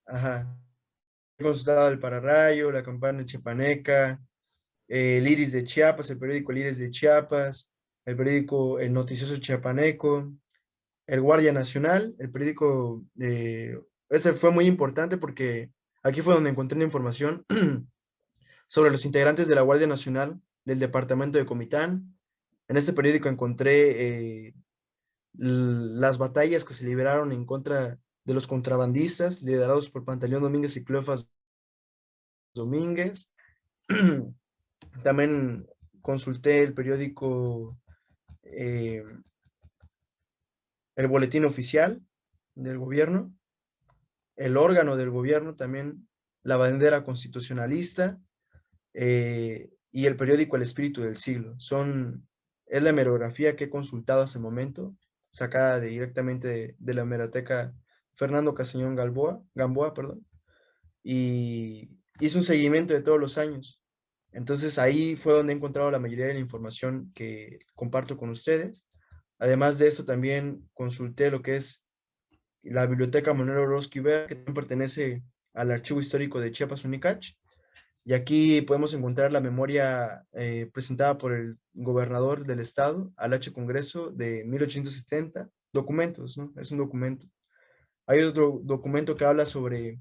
Ajá. He consultado el Pararrayo, La Campana Chiapaneca, el Iris de Chiapas, el periódico El Iris de Chiapas, el periódico El Noticioso Chiapaneco, el Guardia Nacional, el periódico, ese fue muy importante porque aquí fue donde encontré la información sobre los integrantes de la Guardia Nacional del departamento de Comitán. En este periódico encontré las batallas que se liberaron en contra de los contrabandistas, liderados por Pantaleón Domínguez y Cleofas Domínguez. También consulté el periódico, el Boletín Oficial del Gobierno, el órgano del Gobierno también, la bandera constitucionalista, y el periódico El Espíritu del Siglo. Es la hemerografía que he consultado hasta el momento, sacada directamente de la hemeroteca Fernando Castañón Gamboa, perdón, y hice un seguimiento de todos los años. Entonces ahí fue donde he encontrado la mayoría de la información que comparto con ustedes. Además de eso, también consulté lo que es la Biblioteca Manuel Orozco Iber, que también pertenece al Archivo Histórico de Chiapas Unicach. Y aquí podemos encontrar la memoria presentada por el gobernador del estado al H Congreso de 1870. Documentos, ¿no? Es un documento. Hay otro documento que habla sobre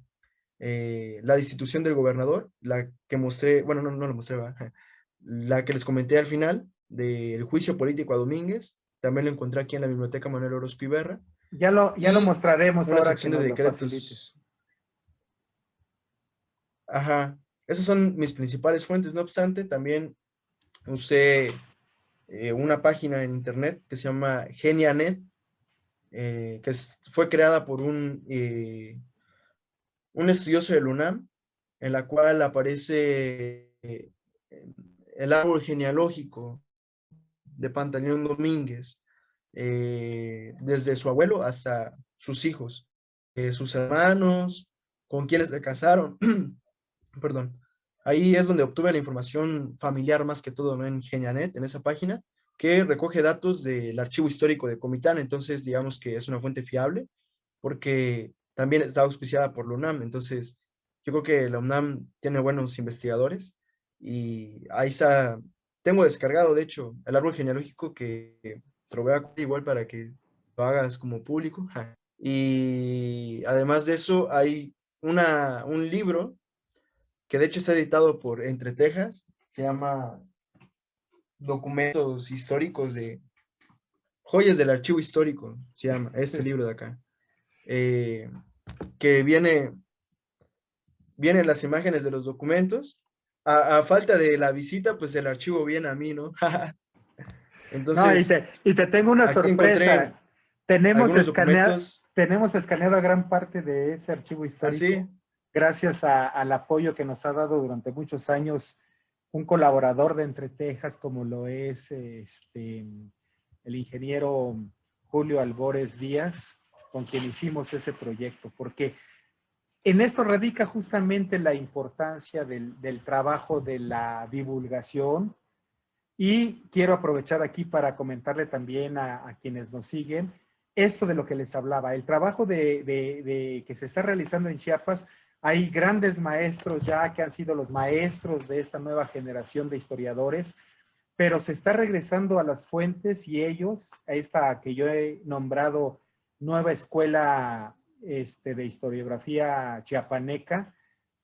la destitución del gobernador, la que mostré, bueno, no lo mostré, ¿va? La que les comenté al final del juicio político a Domínguez. También lo encontré aquí en la Biblioteca Manuel Orozco Iberra. Ya lo Y mostraremos una ahora que sección de nos lo facilites. decretos. Ajá. Esas son mis principales fuentes. No obstante, también usé una página en internet que se llama GeniaNet, fue creada por un estudioso del UNAM, en la cual aparece el árbol genealógico de Pantaleón Domínguez, desde su abuelo hasta sus hijos, sus hermanos, con quienes se casaron. Perdón. Ahí es donde obtuve la información familiar más que todo, ¿no? En Genianet, en esa página, que recoge datos del archivo histórico de Comitán. Entonces, digamos que es una fuente fiable, porque también está auspiciada por la UNAM. Entonces, yo creo que la UNAM tiene buenos investigadores, y ahí está. Tengo descargado, de hecho, el árbol genealógico, que te lo voy a igual para que lo hagas como público. Y además de eso, hay un libro que de hecho está editado por Entre Tejas, se llama Documentos Históricos de Joyas del Archivo Histórico, se llama este libro de acá, eh, que vienen las imágenes de los documentos. A falta de la visita, pues el archivo viene a mí, ¿no? No, Entonces, y te tengo una aquí encontré sorpresa. Tenemos algunos escaneado, documentos tenemos escaneado gran parte de ese archivo así. histórico, gracias al apoyo que nos ha dado durante muchos años un colaborador de Entre Tejas, como lo es el ingeniero Julio Albores Díaz, con quien hicimos ese proyecto, porque en esto radica justamente la importancia del trabajo de la divulgación. Y quiero aprovechar aquí para comentarle también a quienes nos siguen esto de lo que les hablaba. El trabajo que se está realizando en Chiapas, hay grandes maestros ya que han sido los maestros de esta nueva generación de historiadores, pero se está regresando a las fuentes, y ellos, a esta que yo he nombrado nueva escuela de historiografía chiapaneca,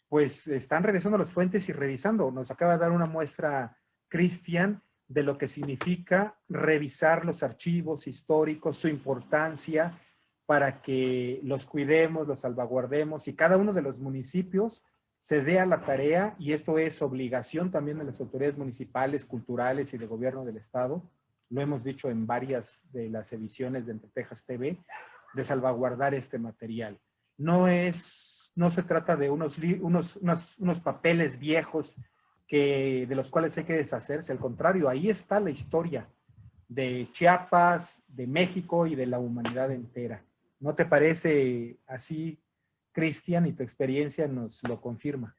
pues están regresando a las fuentes y revisando. Nos acaba de dar una muestra Cristian de lo que significa revisar los archivos históricos, su importancia para que los cuidemos, los salvaguardemos y cada uno de los municipios se dé a la tarea, y esto es obligación también de las autoridades municipales, culturales y de gobierno del estado, lo hemos dicho en varias de las ediciones de Entre Tejas TV, de salvaguardar este material. No se trata de unos papeles viejos de los cuales hay que deshacerse, al contrario, ahí está la historia de Chiapas, de México y de la humanidad entera. ¿No te parece así, Cristian? Y tu experiencia nos lo confirma.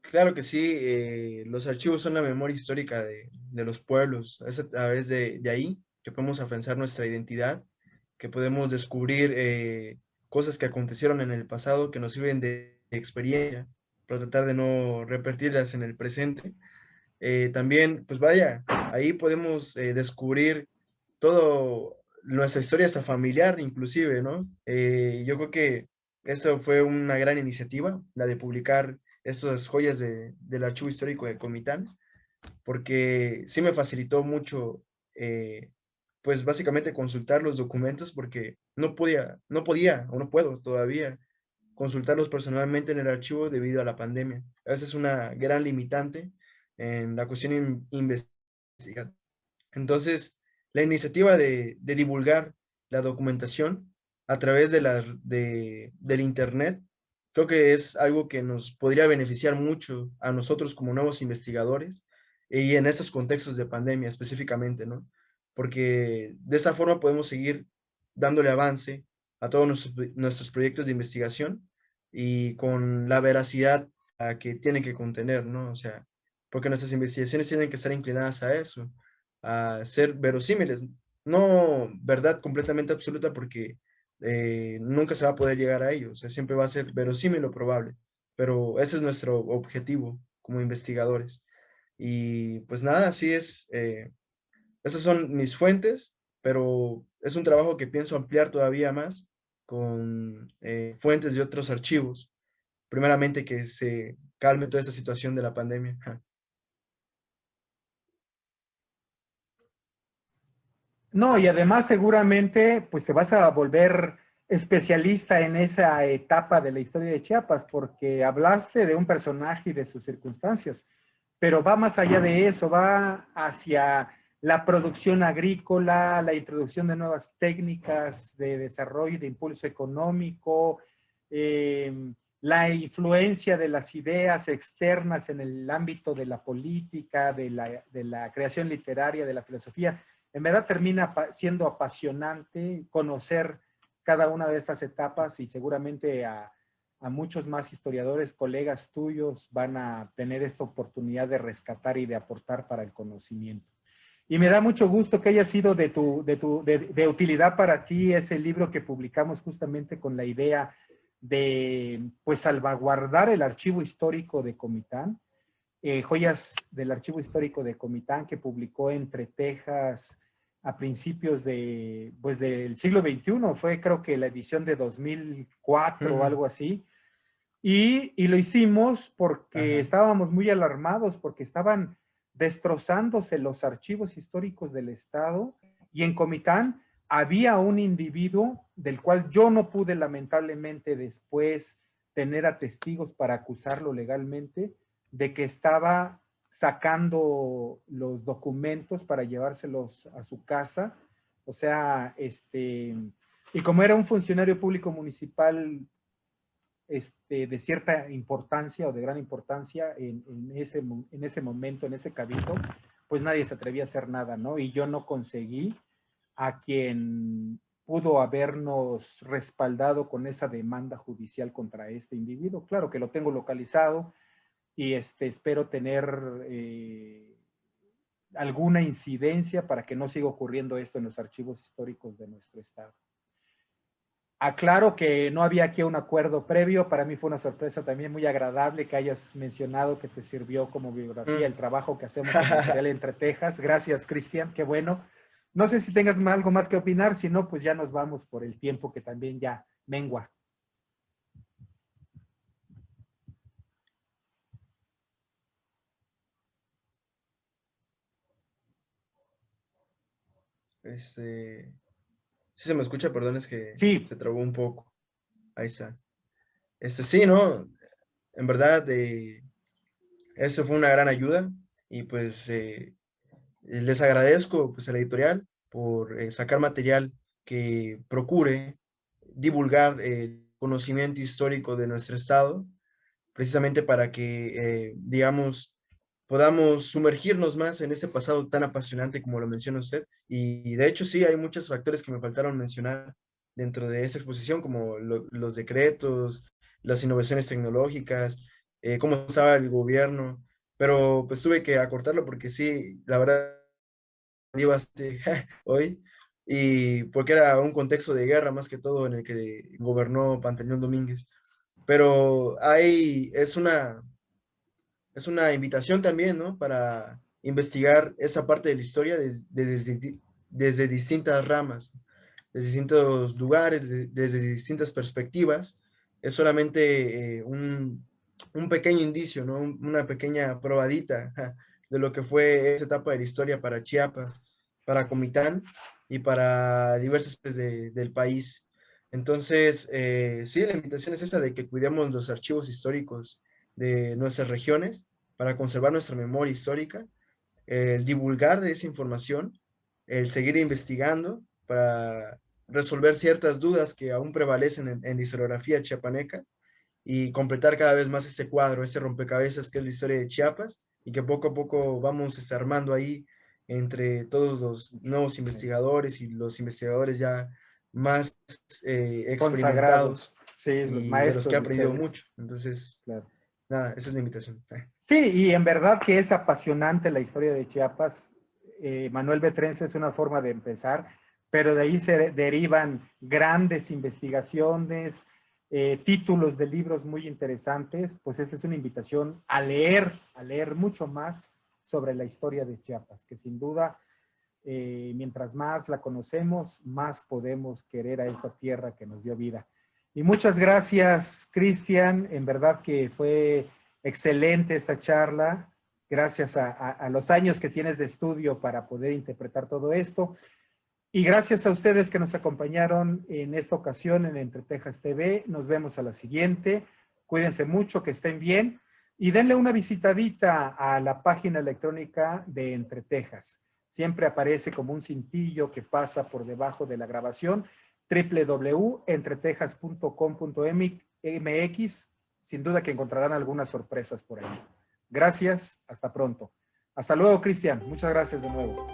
Claro que sí, los archivos son la memoria histórica de los pueblos. Es a través de ahí que podemos afianzar nuestra identidad, que podemos descubrir cosas que acontecieron en el pasado que nos sirven de experiencia para tratar de no repetirlas en el presente. También, pues vaya, ahí podemos descubrir todo nuestra historia hasta familiar, inclusive, ¿no? Yo creo que eso fue una gran iniciativa, la de publicar estas joyas del archivo histórico de Comitán, porque sí me facilitó mucho, pues básicamente consultar los documentos, porque no podía o no puedo todavía consultarlos personalmente en el archivo debido a la pandemia. Esa es una gran limitante en la cuestión investigativa. Entonces, la iniciativa de divulgar la documentación a través del Internet, creo que es algo que nos podría beneficiar mucho a nosotros como nuevos investigadores y en estos contextos de pandemia específicamente, ¿no? Porque de esta forma podemos seguir dándole avance a todos nuestros proyectos de investigación y con la veracidad que tienen que contener, ¿no? O sea, porque nuestras investigaciones tienen que estar inclinadas a eso, a ser verosímiles. No verdad completamente absoluta porque nunca se va a poder llegar a ello. O sea, siempre va a ser verosímil o probable. Pero ese es nuestro objetivo como investigadores. Y pues nada, así es. Esas son mis fuentes, pero es un trabajo que pienso ampliar todavía más con fuentes de otros archivos. Primeramente que se calme toda esta situación de la pandemia. No, y además seguramente pues te vas a volver especialista en esa etapa de la historia de Chiapas, porque hablaste de un personaje y de sus circunstancias, pero va más allá de eso, va hacia la producción agrícola, la introducción de nuevas técnicas de desarrollo y de impulso económico, la influencia de las ideas externas en el ámbito de la política, de la creación literaria, de la filosofía. En verdad termina siendo apasionante conocer cada una de estas etapas, y seguramente a muchos más historiadores, colegas tuyos, van a tener esta oportunidad de rescatar y de aportar para el conocimiento. Y me da mucho gusto que haya sido de utilidad para ti ese libro que publicamos justamente con la idea de pues salvaguardar el archivo histórico de Comitán, joyas del archivo histórico de Comitán, que publicó Entre Tejas a principios pues del siglo XXI. Fue creo que la edición de 2004 o algo así. Y lo hicimos porque estábamos muy alarmados, porque estaban destrozándose los archivos históricos del Estado, y en Comitán había un individuo del cual yo no pude lamentablemente después tener a testigos para acusarlo legalmente, de que estaba sacando los documentos para llevárselos a su casa. O sea, y como era un funcionario público municipal de cierta importancia o de gran importancia en ese momento, en ese cabildo, pues nadie se atrevía a hacer nada, ¿no? Y yo no conseguí a quien pudo habernos respaldado con esa demanda judicial contra este individuo. Claro que lo tengo localizado y espero tener alguna incidencia para que no siga ocurriendo esto en los archivos históricos de nuestro estado. Aclaro que no había aquí un acuerdo previo. Para mí fue una sorpresa también muy agradable que hayas mencionado que te sirvió como biografía el trabajo que hacemos en Editorial Entre Tejas. Gracias, Cristian, qué bueno. No sé si tengas algo más que opinar, si no, pues ya nos vamos por el tiempo que también ya mengua. Sí se me escucha, perdón, es que Sí, se trabó un poco. Ahí está. Sí, ¿no? En verdad, eso fue una gran ayuda y pues les agradezco pues a la editorial por sacar material que procure divulgar el conocimiento histórico de nuestro estado, precisamente para que, digamos, podamos sumergirnos más en este pasado tan apasionante como lo menciona usted. Y de hecho sí, hay muchos factores que me faltaron mencionar dentro de esta exposición, como los decretos, las innovaciones tecnológicas, cómo estaba el gobierno, pero pues tuve que acortarlo porque sí, la verdad, di bastante hoy, y porque era un contexto de guerra más que todo en el que gobernó Pantaleón Domínguez. Pero es una invitación también, ¿no? Para investigar esta parte de la historia desde distintas ramas, desde distintos lugares, desde distintas perspectivas. Es solamente un pequeño indicio, ¿no? Una pequeña probadita de lo que fue esa etapa de la historia para Chiapas, para Comitán y para diversas partes del país. Entonces, sí, la invitación es esa de que cuidemos los archivos históricos de nuestras regiones para conservar nuestra memoria histórica, el divulgar de esa información, el seguir investigando para resolver ciertas dudas que aún prevalecen en la historiografía chiapaneca y completar cada vez más este cuadro, este rompecabezas que es la historia de Chiapas y que poco a poco vamos armando ahí entre todos los nuevos investigadores y los investigadores ya más consagrados, experimentados sí, los y de los que maestros he de aprendido ustedes. mucho. Entonces, Claro. nada, esa es la invitación. Sí, y en verdad que es apasionante la historia de Chiapas. Manuel Betrense es una forma de empezar, pero de ahí se derivan grandes investigaciones, títulos de libros muy interesantes. Pues esta es una invitación a leer mucho más sobre la historia de Chiapas, que sin duda, mientras más la conocemos, más podemos querer a esta tierra que nos dio vida. Y muchas gracias, Cristian. En verdad que fue excelente esta charla. Gracias a los años que tienes de estudio para poder interpretar todo esto. Y gracias a ustedes que nos acompañaron en esta ocasión en Entre Tejas TV. Nos vemos a la siguiente. Cuídense mucho, que estén bien. Y denle una visitadita a la página electrónica de Entre Tejas. Siempre aparece como un cintillo que pasa por debajo de la grabación, www.entretejas.com.mx. Sin duda que encontrarán algunas sorpresas por ahí. Gracias, hasta pronto. Hasta luego, Cristian. Muchas gracias de nuevo.